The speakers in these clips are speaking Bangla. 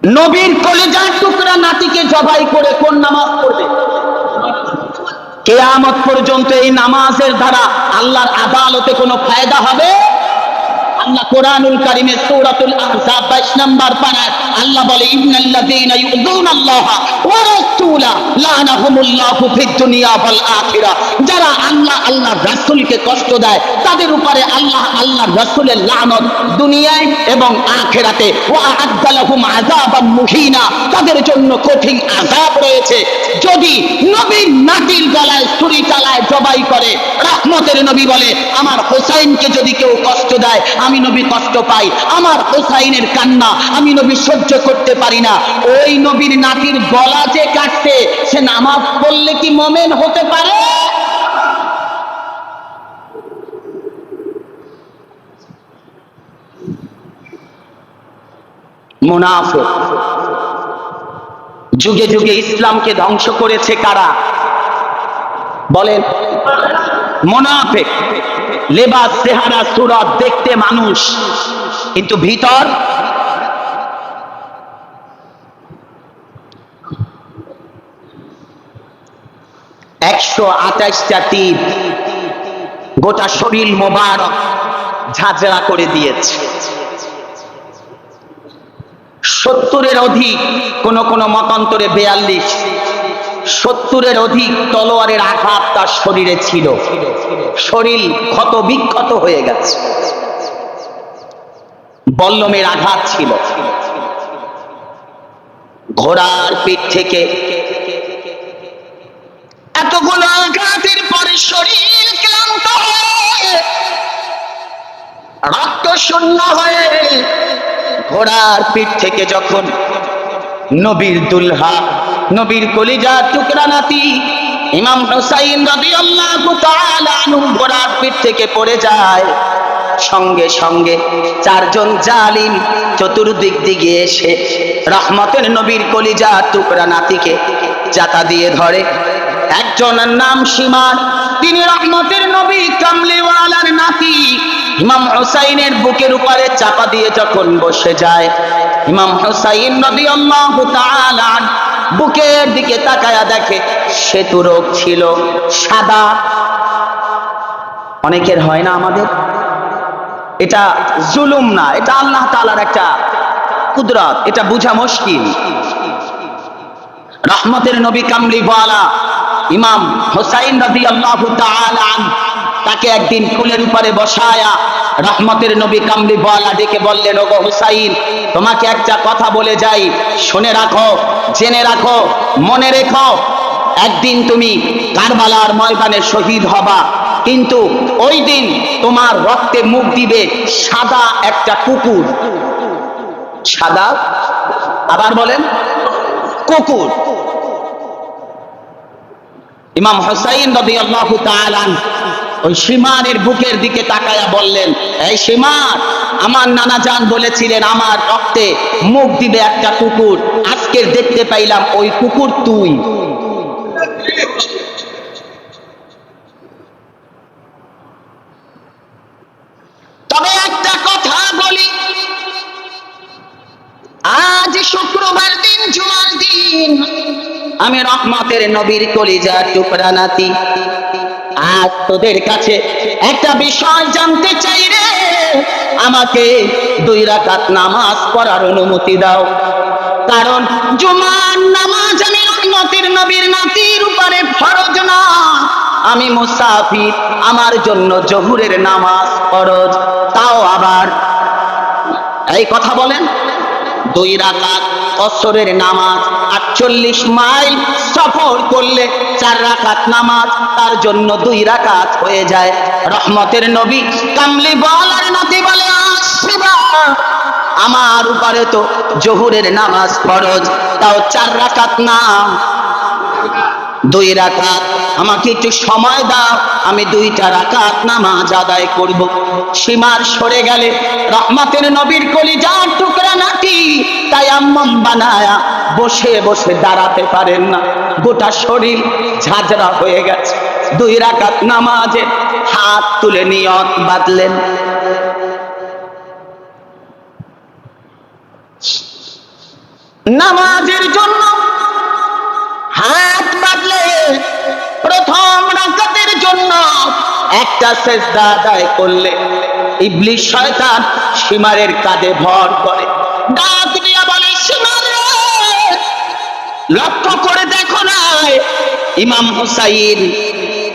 নবীর কলিজার টুকরা নাতিকে জবাই করে কোন নামাজ পড়বে? কিয়ামত পর্যন্ত এই নামাজের দ্বারা আল্লাহর আদালতে কোনো ফায়দা হবে? আল্লাহ কোরআনুল কারীমে সূরাতুল আহজাব 22 নম্বর পারায় আল্লাহ বলে, ইন্নাল্লাযীনা ইউযুনাল্লাহা ওয়া রাসূলা লানাহুমুল্লাহু ফিদ দুনিয়া ওয়াল আখিরা। যারা আল্লাহর রাসূলকে কষ্ট দেয় তাদের উপরে আল্লাহর রাসূলের লানত দুনিয়ায় এবং আখিরাতে। ওয়া আ'আদ্দা লাহুম আযাবান মুহিনা, তাদের জন্য কঠিন আযাব রয়েছে। যদি নবীর নাতির গলায় ছুরি চালায়, জবাই করে, রহমতের নবী বলে, আমার হোসাইনকে যদি কেউ কষ্ট দেয় আমি নবী কষ্ট পাই, আমার হোসাইনের কান্না আমি নবী সহ্য করতে পারি না। ওই নবীর নাতির গলা যে কাটছে সে নামাজ পড়লে কি মুমিন হতে পারে? মুনাফিক। যুগে যুগে ইসলামকে ধ্বংস করেছে কারা বলেন? মুনাফিক। লেবাস, চেহারা, সুরত দেখতে মানুষ, কিন্তু ভিতর টা তীর গোটা শরীর মোবারক ঝাঁঝরা করে দিয়েছে। 70-এর অধিক, কোন কোন মতান্তরে 42, 70-এর অধিক তলোয়ারের আঘাত তার শরীরে ছিল। শরীর ক্ষত বিক্ষত হয়ে গেছে, বল্লমের আঘাত ছিল। ঘোড়ার পিঠ থেকে এতগুলো আঘাতের পরে শরীর ক্লান্ত হয়ে রক্ত শূন্য হয়ে ঘোড়ার পিঠ থেকে যখন নবীর দুলহা, নবীর কলিজার টুকরা নাতি ইমাম হুসাইন রাদিয়াল্লাহু তাআলা আনহু ঘোড়ার পিঠ থেকে পড়ে যায়, সঙ্গে সঙ্গে 4 জন জালিম চতুর্দিক দিকে এসে রহমতের নবীর কলিজার টুকরা নাতিকে জাতা দিয়ে ধরে। একজনের নাম সীমান, তিনি রহমতের নবী কামলিওয়ালার নাতি। ইমাম হুসাইনের বুকের উপরে চাপা দিয়ে যখন বসে যায়, ইমাম হুসাইন রাদিয়াল্লাহু তাআলা বুকের দিকে তাকায়া দেখে সেতু রোগ ছিল সাদা। অনেকের হয় না আমাদের? এটা জুলুম না, এটা আল্লাহ তাআলার একটা কুদরত, এটা বোঝা মুশকিল। রহমতের নবী কামলিওয়ালা ইমাম হুসাইন রাদিয়াল্লাহু তাআলা আনহু তাকে একদিন কুলের উপরে বসায়া রহমতের নবী কামলিওয়ালা ডেকে বললেন, ওগো হুসাইন, তোমাকে একটা কথা বলে যাই, শুনে রাখো, জেনে রাখো, মনে রেখো। একদিন তুমি কারবালার ময়দানে শহীদ হবা, কিন্তু ওই দিন তোমার রক্তে মুখ দিবে সাদা একটা কুকুর। সাদা, আবার বলেন, কুকুর। ইমাম হুসাইন রাদিয়াল্লাহু তাআলা ওই সীমানের বুকের দিকে তাকায়া বললেন, এই সীমান, আমার নানা জান বলেছিলেন আমার রক্তে মুখ দিবে একটা কুকুর, আজকে দেখতে পাইলাম ওই কুকুর তুই। তবে একটা কথা বলি, আজ শুক্রবার দিন, জুমার দিন, আমি রহমতের নবীর কলিজার টুকরা নাতি, আজ তোদের কাছে একটা বিষয় জানতে চাই রে। আমাকে 2 রাকাত নামাজ পড়ার অনুমতি দাও, কারণ জুমার নামাজ আমি রহমতের নবীর নাতির উপরে ফরজ না, আমি মুসাফির, আমার জন্য জোহরের নামাজ ফরজ। তাও আবার এই কথা বলেন, 2 রাকাত আসরের নামাজ, 48 মাইল সফর করলে 4 রাকাত নামাজ, তার জন্য 2 রাকাত হয়ে যায়। রহমতের নবী কামলিওয়ালার নাতি বলে, আসিবা, আমার উপরে তো জোহরের নামাজ ফরজ, তাও 4 রাকাত না, 2 রাকাত, আমাকে একটু সময় দাও, আমি 2টা রাকাত নামাজ আদায় করব। সীমার সরে গেলে রহমতের নবীর কলিজার টুকরা নাতি তায়াম্মুম বানায়া বসে বসে দাঁড়াতে পারেন না, গোটা শরীর ঝাঁঝরা হয়ে গেছে। 2 রাকাত নামাজে হাত তুলে নিয়ত বাঁধলেন। নামাজের জন্য হাত বাঁধলে প্রথম রাকাতের জন্য একটা সেজদা আদায় করলে ইবলিস শয়তান সীমারের কাঁধে ভর করে, ডাক দিয়া বলে, সীমার রে, লক্ষ্য করে দেখো না ইমাম হুসাইন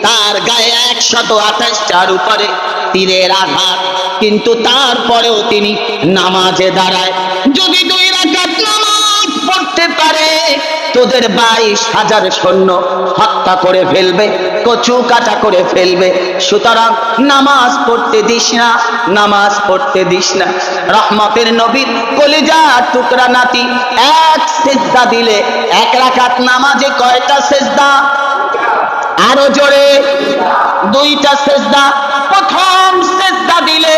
তার গায়ে 128টার উপরে তীরের আঘাত, কিন্তু তারপরেও তিনি নামাজে দাঁড়ায়। যদি 2 রাকাত নামাজ পড়তে পারে তোদের 22,000 সৈন্য হত্যা করে ফেলবে, কচু কাটা করে ফেলবে। সুতরাং নামাজ পড়তে দিস না, নামাজ পড়তে দিস না। রহমতের নবীর কলিজার টুকরা নাতি এক সিজদা দিলে 1 রাকাত নামাজে কয়টা সিজদা? আরো জোরে, 2টা সিজদা। প্রথম সিজদা দিলে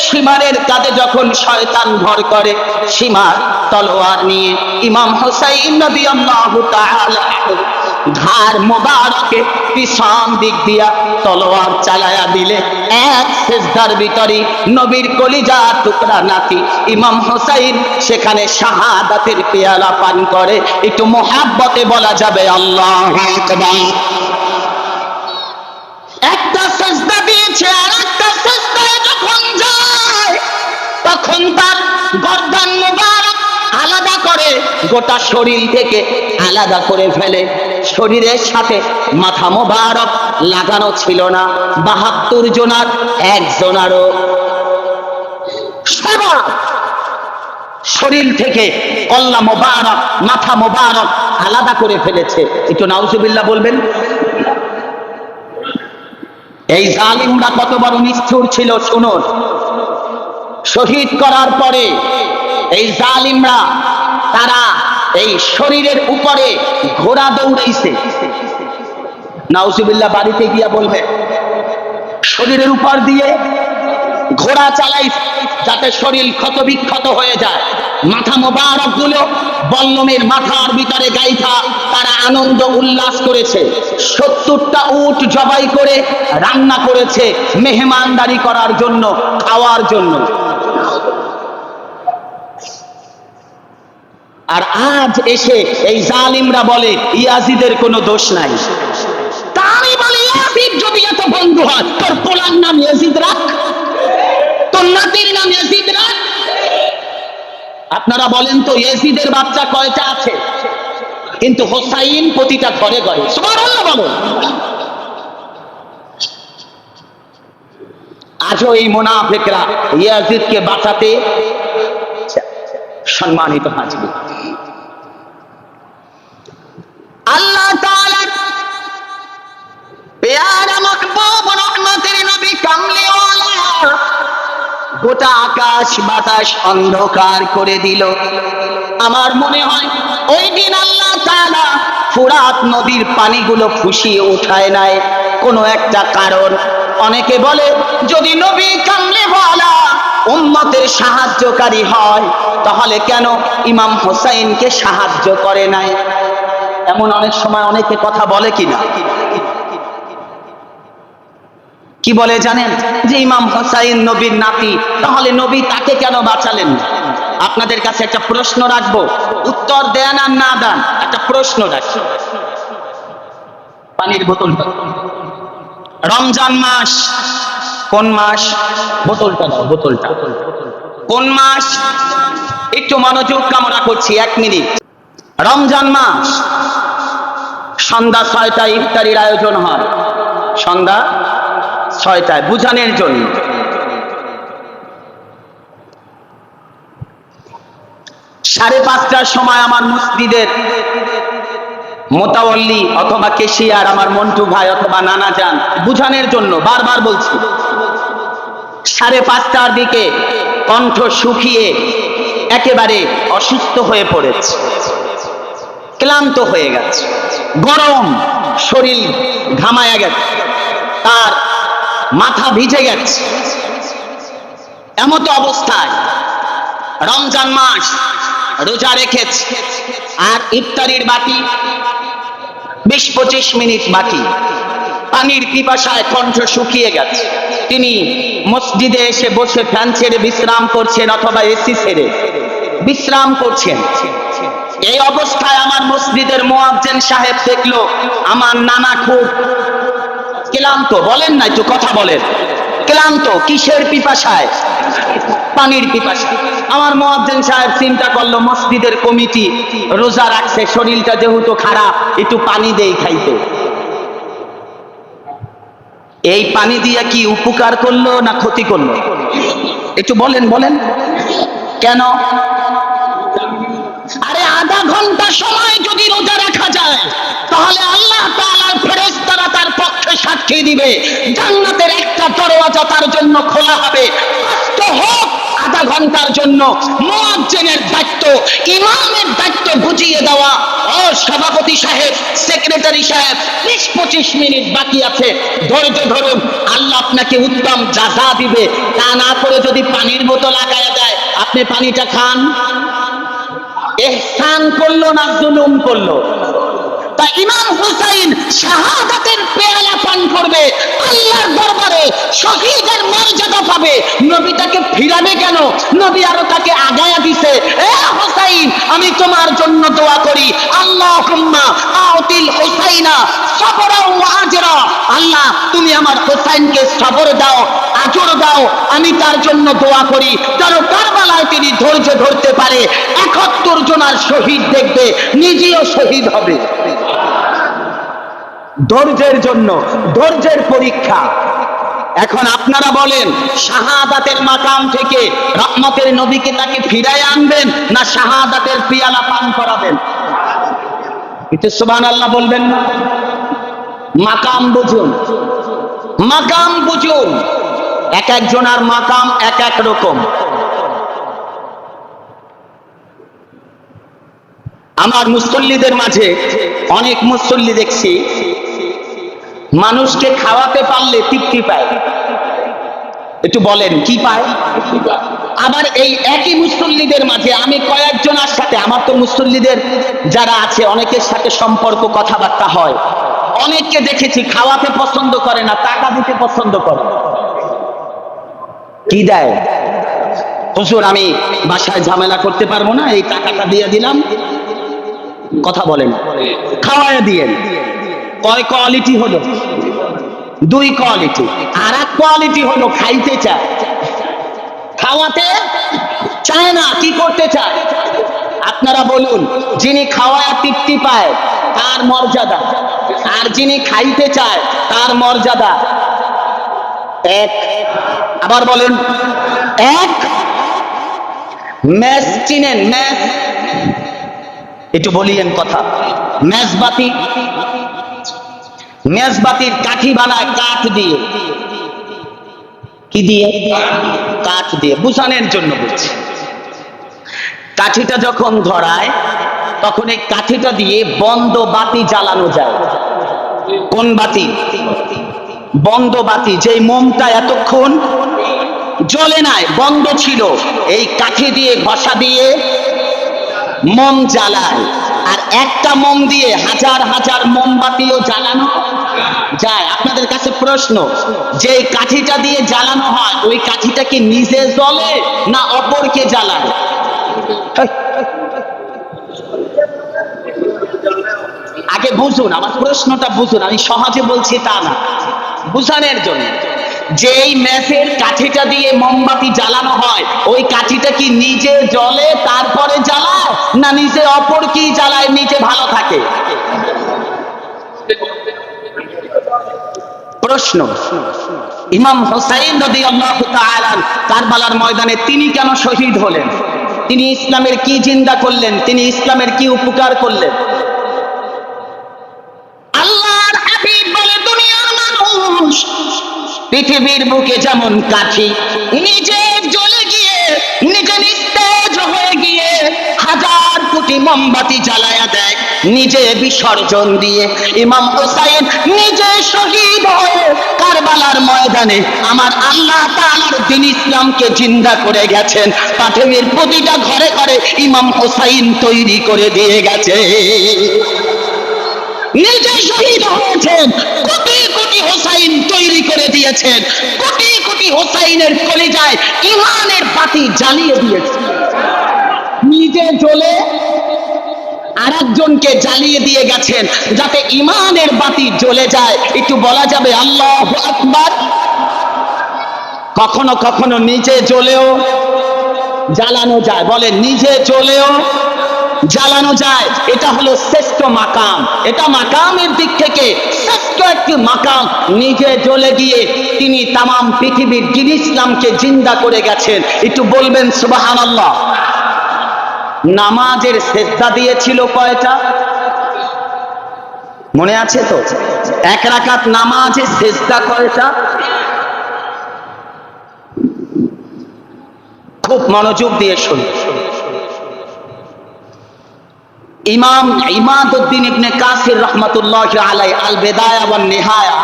সীমারের কাঁধে যখন শয়তান ভর করে, সীমার তলোয়ার নিয়ে ইমাম হুসাইন রাদিয়াল্লাহু তাআলা ঘাড় মোবারকে পিছন দিক দিয়া তলোয়ার চালায়া দিলে এক সিজদার ভিতরে নবীর কলিজার টুকরা নাতি ইমাম হুসাইন সেখানে শাহাদাতের পেয়ালা পান করে। একটু মোহাব্বতে বলা যাবে আল্লাহু আকবার। একটা সিজদা দিয়েছে, আর একটা সিজদায় যখন যায় তখন তার গর্দান মোবারক আলাদা করে গোটা শরীর থেকে আলাদা করে ফেলে। শরীরের সাথে মাথা মোবারক লাগানো ছিল না। 72 জনার একজনারও শরীর থেকে কল্লা মোবারক, মাথা মোবারক আলাদা করে ফেলেছে। একটু নাউজুবিল্লাহ বলবেন। এই জালিমরা কত বড় নিষ্ঠুর ছিল শুনুন। শহীদ করার পরে এই জালিমরা তারা এই শরীরের উপরে ঘোড়া দৌড়াইছে। নাউজুবিল্লাহ বাড়িতে গিয়া বলবে, শরীরের উপর দিয়ে ঘোড়া চালাইছে যাতে শরীর ক্ষত বিক্ষত হয়ে যায়। মাথা মোবারক গুলো বল্লমের মাথার ভিতরে গাইথা তারা আনন্দ উল্লাস করেছে। 70টা উট জবাই করে রান্না করেছে মেহমানদারি করার জন্য, খাওয়ার জন্য। আর আজ এসে এই জালিমরা বলে ইয়াজিদের কোনো দোষ নাই। তা আমি বলি, ইয়াজিদ যদি এত বন্ধু হয়, তোর পোলার নাম ইয়াজিদ রাখ, তোর নাতির নাম ইয়াজিদ রাখ। আপনারা বলেন তো ইয়াজিদের বাচ্চা কয়টা আছে? কিন্তু হোসাইন প্রতিটা ঘরে ঘরে। সুবহানাল্লাহ বলেন। আজও এই মুনাফিকরা ইয়াজিদকে বাঁচাতে সম্মানিত হাজির। আল্লাহ তাআলা প্যারা মাহবুব রহমতের নবী কামলিওয়ালা গোটা আকাশ বাতাস অন্ধকার করে দিল। আমার মনে হয় ওই দিন আল্লাহ তাআলা ফুরাত নদীর পানিগুলো ফুসিয়ে উঠায় নাই কোনো একটা কারণ। অনেকে বলে যদি নবী কামলিওয়ালা উম্মতের সাহায্যকারী হয় তাহলে কেন ইমাম হোসাইনকে সাহায্য করে নাই? এমন অনেক সময় অনেকে কথা বলে কিনা, কি বলে জানেন? যে ইমাম হোসাইন নবীর নাতি, তাহলে নবী তাকে কেন বাঁচালেন না? আপনাদের কাছে একটা প্রশ্ন রাখবো, উত্তর দেন আর না দেন, একটা প্রশ্ন রাখবো। পানির বোতলটা, রমজান মাস কোন মাস? বোতলটা দাও, বোতলটা কোন মাস? একটু মনোযোগ কামনা করছি, 1 মিনিট। রমজান মাস সন্ধ্যা 6টায় ইফতারির আয়োজন হয়, সন্ধ্যা 6টায় বুঝানোর জন্য। 5:30টার সময় আমার মসজিদের মোতাওয়াল্লি অথবা কেশিয়ার আমার মন্টু ভাই অথবা নানা যান বুঝানোর জন্য বারবার বলছি, 5:30টার দিকে কণ্ঠ শুকিয়ে একেবারে অসুস্থ হয়ে পড়েছে, ক্লান্ত হয়ে গেছে, গরম শরীর ঘামায়া গেছে, তার মাথা ভিজে গেছে। এমত অবস্থায় রমজান মাস রোজা রেখেছে, আর ইফতারির বাকি 20-25 মিনিট বাকি। পানির পিপাসায় কণ্ঠ শুকিয়ে গেছে। তিনি মসজিদে এসে বসে ফ্যান ছেড়ে বিশ্রাম করছেন অথবা এসি ছেড়ে বিশ্রাম করছেন। এই অবস্থায় আমার মসজিদের মুয়াজ্জিন সাহেব দেখলো আমার নানা খুব ক্লান্ত, বলেন না একটু কথা বলেন, ক্লান্ত কিসের পিপাসায়? পানির পিপাসা। আমার মুয়াজ্জিন সাহেব চিন্তা করলো মসজিদের কমিটি রোজা রাখছে, শরীরটা যেহেতু খারাপ, একটু পানি দেই খাইতে। এই পানি দিয়ে কি উপকার করলো না ক্ষতি করলো? একটু বলেন বলেন কেন? আরে আধা ঘন্টা সময় যদি রোজা রাখা যায় তাহলে আল্লাহ তাআলার ফেরেশতারা তার পক্ষে সাক্ষী দিবে, জান্নাতের একটা দরওয়াজা তার জন্য খোলা হবে। কষ্ট হোক আধা ঘন্টার জন্য মুয়াজ্জিনের দায়িত্ব, ইমামের দায়িত্ব বুঝিয়ে দেওয়া। ও সভাপতি সাহেব, সেক্রেটারি সাহেব, 20-25 মিনিট বাকি আছে, ধৈর্য ধরুন, আল্লাহ আপনাকে উত্তম জাযা দিবে। তা না করে যদি পানির বোতল আগায় দেয়, আপনি পানিটা খান, ইহসান করলো না জুলুম করলো? তা ইমাম হুসাইন শাহাদাতের পেয়ালা পান করবে, আল্লাহর দরবারে শহীদের মর্যাদা পাবে। নবী তাকে ফিরাবে কেন? নবী আরো তাকে আগায়া দিছে, এ হুসাইন আমি তোমার জন্য দোয়া করি, আল্লাহুম্মা আউতিল হুসাইনা সবরা ওয়া আজরা। আল্লাহ তুমি আমার হুসাইনকে সবর দাও, আজর দাও, আমি তার জন্য দোয়া করি যেন কারবালায় তিনি ধৈর্য ধরতে পারে, 71 জনার শহীদ দেখবে, নিজেও শহীদ হবে। ধৈর্যের জন্য, ধৈর্যের পরীক্ষা। এখন আপনারা বলেন, শাহাদাতের মাকাম থেকে রহমতের নবীকে তাকে ফিরায় আনবেন না শাহাদাতের পিয়ালা পান করাবেন? একটু সুবহানাল্লাহ বলবেন না? মাকাম বুঝুন, মাকাম বুঝুন। এক একজনের মাকাম এক এক রকম। আমার মুসল্লিদের মাঝে অনেক মুসল্লি দেখছি মানুষকে খাওয়াতে পারলে তৃপ্তি পায়। একটু বলেন কি পায়? আবার এই একই মুসল্লিদের মাঝে আমি কয়েকজনের সাথে, আমার তো মুসল্লিদের যারা আছে অনেকের সাথে সম্পর্ক কথাবার্তা হয়, অনেককে দেখেছি খাওয়াতে পছন্দ করে না, টাকা দিতে পছন্দ করে। কি দেয়? হুজুর আমি বাসায় ঝামেলা করতে পারবো না, এই টাকাটা দিয়ে দিলাম, কথা বলেন, খাওয়ায় দিয়েন। কয় কোয়ালিটি হলো? 2 কোয়ালিটি। আর এক কোয়ালিটি হলো খাইতে চায়, খাওয়াতে চায় না, কি করতে চায়? আপনারা বলুন, যিনি খাওয়ায় তৃপ্তি পায় তার মর্যাদা, আর যিনি খাইতে চায় তার মর্যাদা এক। আবার বলেন এক। মেস চিনেন? মেস একটু বলিয়েন কথা। মেজবাতি, মেজবাতির কাঠি বানায় কাঠ দিয়ে। কি দিয়ে? কাঠ দিয়ে। বুঝানোর জন্য বলছি। কাঠিটা যখন ধরায় তখন এই কাঠিটা দিয়ে বন্ধ বাতি জ্বালানো যায়। কোন বাতি? বন্ধ বাতি। যেই মোমটা এতক্ষণ জ্বলে নাই, বন্ধ ছিল, এই কাঠি দিয়ে ঘষা দিয়ে মোম জ্বালায়। আর একটা মোম দিয়ে হাজার হাজার মোমবাতিও জ্বালানো যায়। আপনাদের কাছে প্রশ্ন, যে কাঠিটা দিয়ে জ্বালানো হয় ওই কাঠিটা কি নিজে জ্বলে না অপরকে জ্বালায়? আগে বুঝুন, আমার প্রশ্নটা বুঝুন, আমি সহজে বলছি তা না, বুঝানোর জন্য। যেই মেসের কাঠিটা দিয়ে মোমবাতি জ্বালানো হয় ওই কাঠিটা কি নিজে জ্বলে তারপরে জ্বালায় না নিজে অপরকে জ্বালায়, নিজে ভালো থাকে? প্রশ্ন। ইমাম হুসাইন রাদিয়াল্লাহু তাআলা কারবালার ময়দানে তিনি কেন শহীদ হলেন? তিনি ইসলামের কি জিন্দা করলেন? তিনি ইসলামের কি উপকার করলেন? আল্লাহর হাবিব বলে, দুনিয়ার মানুষ পৃথিবীর বুকে যেমন কাঠি, নিজে জ্বলে গিয়ে নিজে নিস্তেজ হয়ে গিয়ে হাজার কোটি মোমবাতি জ্বালায়া দেয়, নিজে বিসর্জন দিয়ে ইমাম হুসাইন নিজে শহীদ হয়ে কারবালার ময়দানে আমার আল্লাহ তাআলার দ্বীন ইসলামকে জিন্দা করে গেছেন। পৃথিবীর প্রতিটা ঘরে ঘরে ইমাম হুসাইন তৈরি করে দিয়ে গেছে। নিজে শহীদ হয়েছেন, কোটি কোটি হুসাইন তৈরি করে দিয়েছেন, কোটি কোটি হুসাইনের কলিজায় ইমানের বাতি জ্বালিয়ে দিয়েছেন। নিজে জ্বলে আরেকজনকে জ্বালিয়ে দিয়ে গেছেন যাতে ঈমানের বাতি জ্বলে যায়। একটু বলা যাবে আল্লাহু আকবার? কখনো কখনো নিজে জ্বলেও জ্বালানো যায়, বলে নিজে জ্বলেও জ্বালানো যায়। এটা হলো শ্রেষ্ঠ মাকাম, এটা মাকামের দিক থেকে শ্রেষ্ঠ একটি মাকাম। নিজে জ্বলে গিয়ে তিনি তামাম পৃথিবীর দ্বীন ইসলামকে জিন্দা করে গেছেন। একটু বলবেন সুবহানাল্লাহ। নামাজের সেজদা দিয়েছিল কয়টা? মনে আছে তো? এক রাকাত নামাজে সেজদা কয়টা? খুব মনোযোগ দিয়ে শুনুন। ইমাম ইমাদউদ্দিন ইবনে কাসির রাহমাতুল্লাহি আলাইহি আল বিদায়া ওয়ান নিহায়া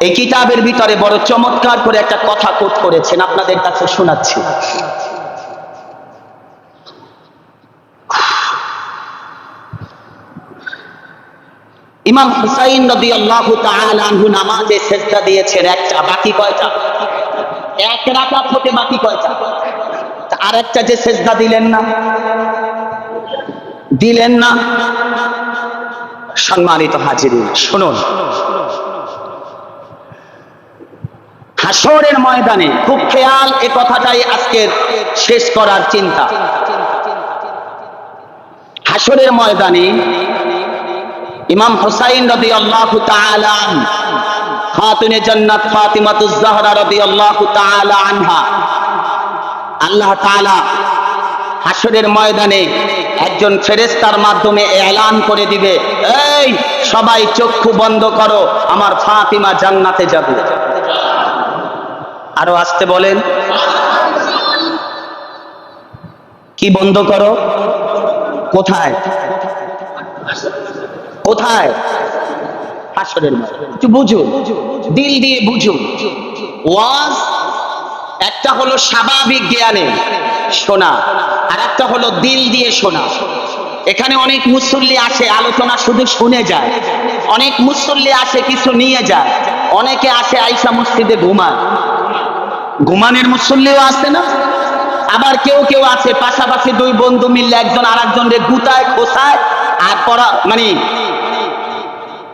এই কিতাবের ভিতরে বড় চমৎকার করে একটা কথা কোট করেছেন, আপনাদের কাছে শোনাচ্ছি। ইমাম হুসাইন রাদিয়াল্লাহু তাআলা আনহু নামাজে সেজদা দিয়েছেন একটা, বাকি কয়টা? এক রাকাত হতে বাকি কয়টা? আরেকটা যে সেজদা দিলেন না, দিলেন না। সম্মানিত হাজিরিন শুনুন, হাশরের ময়দানে খুব খেয়াল, এ কথাটাই আজকের শেষ করার চিন্তা। হাশরের ময়দানে ইমাম হুসাইন রাদিয়াল্লাহু তাআলা খাতুনে জান্নাত ফাতিমাতুজ জাহরা রাদিয়াল্লাহু তাআলা আনহা, আল্লাহ তাআলা হাশরের ময়দানে একজন ফেরেশতার মাধ্যমে এলান করে দিবে, এই সবাই চক্ষু বন্ধ করো, আমার ফাতিমা জান্নাতে যাবে। আরো আসতে বলেন, কি বন্ধ করো? কোথায় কোথায়? হাশরের ময়দানে। একটু বুঝুন, দিল দিয়ে বুঝুন। ওয়াজ একটা হলো স্বাভাবিক জ্ঞানে শোনা, আর একটা হলো দিল দিয়ে শোনা। এখানে অনেক মুসল্লি আসে, আলোচনা শুধু শুনে যায়। অনেক মুসল্লি আসে, কিছু নিয়ে যায়। অনেকে আসে আইসা মসজিদে ঘুমায়, ঘুমানের মুসল্লিও আসে না। আবার কেউ কেউ আছে পাশাপাশি দুই বন্ধু মিললে একজন আরেকজনকে গুতায় খোসায় আর পড়া, মানে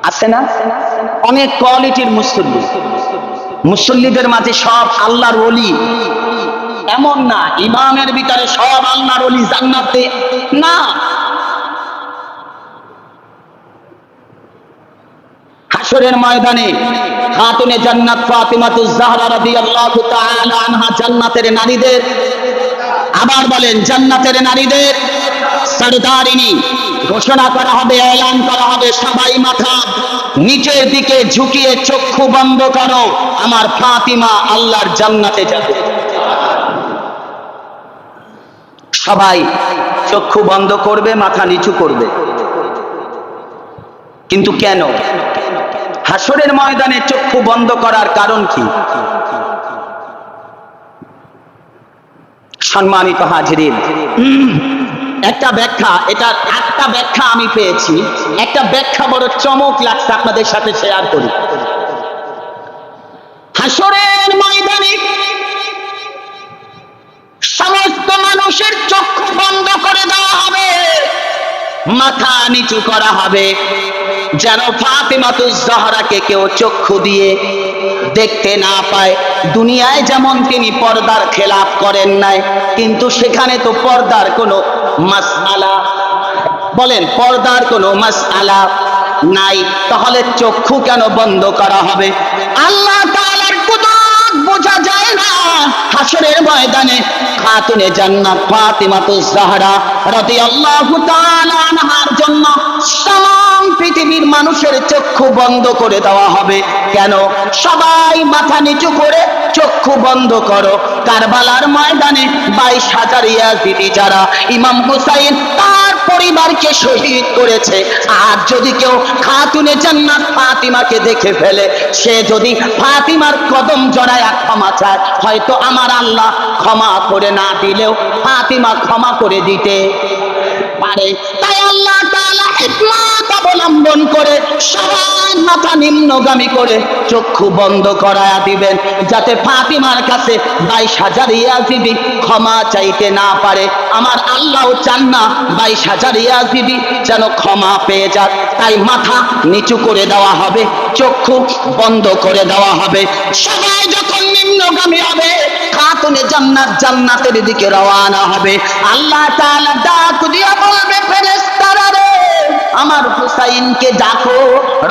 আছে না অনেক কোয়ালিটির মুসল্লি। মুসল্লিদের মাঝে সব আল্লাহর ওলি এমন না, ইমামের ভিতরে সব আল্লাহর ওলি জান্নাতে না। হাশরের ময়দানে খাতুনে জান্নাত ফাতিমাতুজ জাহরা রাদিয়াল্লাহু তাআলা আনহা জান্নাতের নারীদের, আবার বলেন জান্নাতের নারীদের সরদারিনী ঘোষণা করা হবে, এলান করা হবে, সবাই মাথা নিচের দিকে ঝুঁকিয়ে চক্ষু বন্ধ করো, আমার ফাতিমা আল্লাহর জান্নাতে যাবে। সবাই চক্ষু বন্ধ করবে, মাথা নিচু করবে। কিন্তু কেন হাশরের ময়দানে চক্ষু বন্ধ করার কারণ কি? সম্মানিত হাজিরিন, একটা ব্যাখ্যা, এটা একটা ব্যাখ্যা আমি পেয়েছি, একটা ব্যাখ্যা বড় চমক লাগছে, আপনাদের সাথে শেয়ার করি। হাশরের ময়দানে সমস্ত মানুষের চক্ষু বন্ধ করে দেওয়া হবে, মাথা নিচু করা হবে, যেন ফাতিমাতুজ জাহরাকে কেউ চক্ষু দিয়ে দেখতে না পায়। দুনিয়ায় যেমন তিনি পর্দার খেলাফ করেন নাই, কিন্তু সেখানে তো পর্দার কোনো মাসআলা, বলেন পর্দার কোনো মাসআলা নাই, তাহলে চক্ষু কেন বন্ধ করা হবে? আল্লাহ তাআলার কুদরত বোঝা যায় না। হাশরের ময়দানে খাতুনে জান্নাত ফাতিমাতুজ জাহরা রাদিয়াল্লাহু তাআলা আনহার জন্য তাম পৃথিবীর মানুষের চক্ষু বন্ধ করে দেওয়া হবে। কেন? সবাই মাথা নিচু করে চক্ষু বন্ধ করো। কারবালার ময়দানে 22,000 ইয়াজিদি যারা ইমাম হুসাইন তার পরিবারকে শহীদ করেছে, আর যদি কেউ খাতুনে জান্নাত ফাতিমাকে দেখে ফেলে, সে যদি ফাতিমার কদম জড়ায় ক্ষমা চায়, হয়তো আমার আল্লাহ ক্ষমা করে না দিলেও ফাতিমা ক্ষমা করে দিতে পারে। তাই আল্লাহ তাআলা হিকমত অবলম্বন করে সবাই মাথা নিম্নগামী করে চক্ষু বন্ধ করায়া দিবেন, যাতে ফাতিমার কাছে 22,000 ইয়াজিদি ক্ষমা চাইতে না পারে। আমার আল্লাহ চান না 22,000 ইয়াজিদি যেন ক্ষমা পেয়ে যাক, তাই মাথা নিচু করে দেওয়া হবে, চক্ষু বন্ধ করে দেওয়া হবে। সবাই যখন নিম্নগামী হবে, খাতুনে জান্নাত জান্নাতের দিকে রওনা হবে। আল্লাহ তাআলা ডাক দিয়া বলবে, ফেরেশতারা রে, আমার হুসাইনকে ডাকো,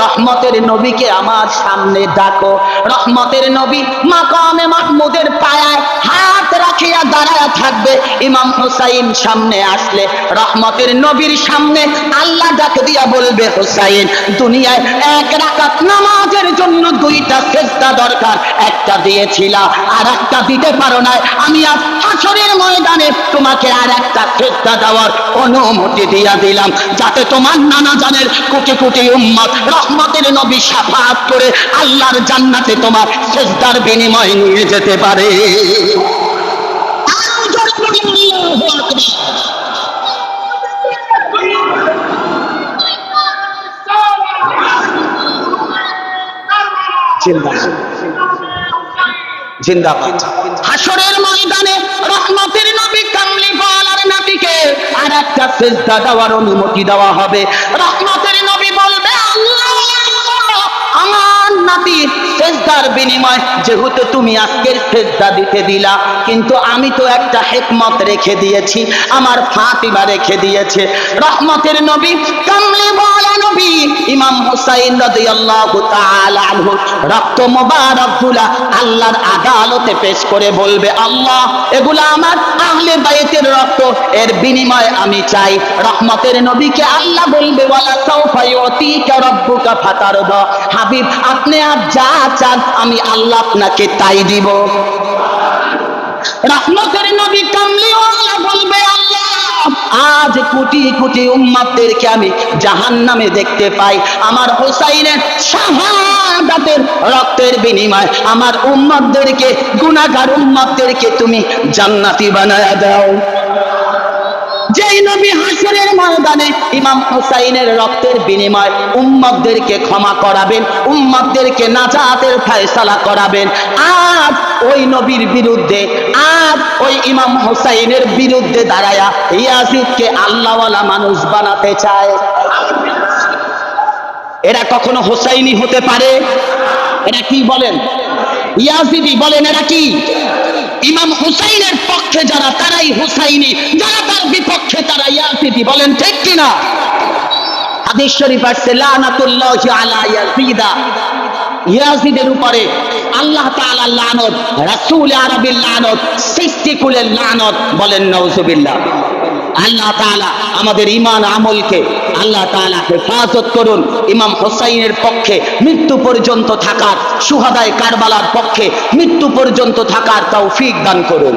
রহমতের নবীকে আমার সামনে ডাকো। রহমতের নবী মাকামে মাহমুদের পায়ায় হাত রাখিয়া দাঁড়ায়া থাকবে। ইমাম হুসাইন সামনে আসলে রহমতের নবীর সামনে আল্লাহ ডাক দিয়া বলবে, হুসাইন, দুনিয়ায় 1 রাকাত নামাজের জন্য 2টা সেজদা দরকার, একটা দিয়েছিলা আর একটা দিতে পারো না, আমি আজ হাসরের ময়দানে তোমাকে আর একটা সেজদা দেওয়ার অনুমতি দিয়া দিলাম, যাতে তোমার নানা জানের কোটি কোটি উম্মত রহমতের নবী শাফাআত করে আল্লাহর জান্নাতে তোমার সেজদার বিনিময় নিয়ে যেতে পারে। জিন্দাবাদ। হাসরের ময়দানে রহমতের নবী কামলিওয়ালার নাতিকে আর একটা সেজদা দেওয়ার অনুমতি দেওয়া হবে। রহমতের নবী বলবে, আল্লাহ, আমার নাতি সেজদার বিনিময় যেহেতু তুমি আজকের সেজদা দিতে দিলা, কিন্তু আমি তো একটা হিকমত রেখে দিয়েছি, আমার ফাতিমা রেখে দিয়েছে। রহমতের নবী কামলিওয়ালা নবী ইমাম হুসাইন রাদিয়াল্লাহু তাআলা আনহু রক্ত মোবারকগুলা আল্লাহর আদালতে পেশ করে বলবে, আল্লাহ, এগুলা আমার আহলে বাইতের রক্ত, এর বিনিময় আমি চাই। রহমতের নবীকে আল্লাহ বলবে, ওয়ালা সাউফা ইউতিকা রাব্বুকা ফাতারদা, হাবিব, আপনি আর যা চান আমি আল্লাহ আপনাকে তাই দিব। রহমতের নবী কামলিওয়ালা বলবে, আল্লাহ, আজ কোটি কোটি উম্মতদেরকে আমি জাহান্নামে দেখতে পাই, আমার হুসাইনের শাহাদাতের রক্তের বিনিময় আমার উম্মতদেরকে, গুনাহগার উম্মতদেরকে তুমি জান্নাতি বানায়া দাও। যেই নবী হাসরের ময়দানে ইমাম হুসাইনের রক্তের বিনিময় উম্মতদেরকে ক্ষমা করাবেন, উম্মতদেরকে নাজাতের ফয়সালা করাবেন, আজ ওই নবীর বিরুদ্ধে, আজ ওই ইমাম হুসাইনের বিরুদ্ধে দাঁড়ায়া ইয়াজিদকে আল্লাহওয়ালা মানুষ বানাতে চায়। এরা কখনো হুসাইনি হতে পারে? এরা কি বলেন? ইয়াজিদি বলেন। এরা কি? ইমাম হুসাইনের পক্ষে যারা তারাই হুসাইনি, যারা তার বিপক্ষে তারা ইয়াজিদি। বলেন ঠিক কিনা? হাদিস শরীফ আছে, লানাতুল্লাহি আলা ইয়াজিদা, ইয়াজিদের উপরে আল্লাহ তাআলার লানত, রাসূল আরবির লানত, সৃষ্টিকুলের লানত। বলেন নাউজুবিল্লাহ। আল্লাহ তাআলা আমাদের ঈমান আমলকে আল্লাহ তাআলা হেফাজত করুন। ইমাম হুসাইনের পক্ষে মৃত্যু পর্যন্ত থাকার, শুহাদায়ে কারবালার পক্ষে মৃত্যু পর্যন্ত থাকার তৌফিক দান করুন।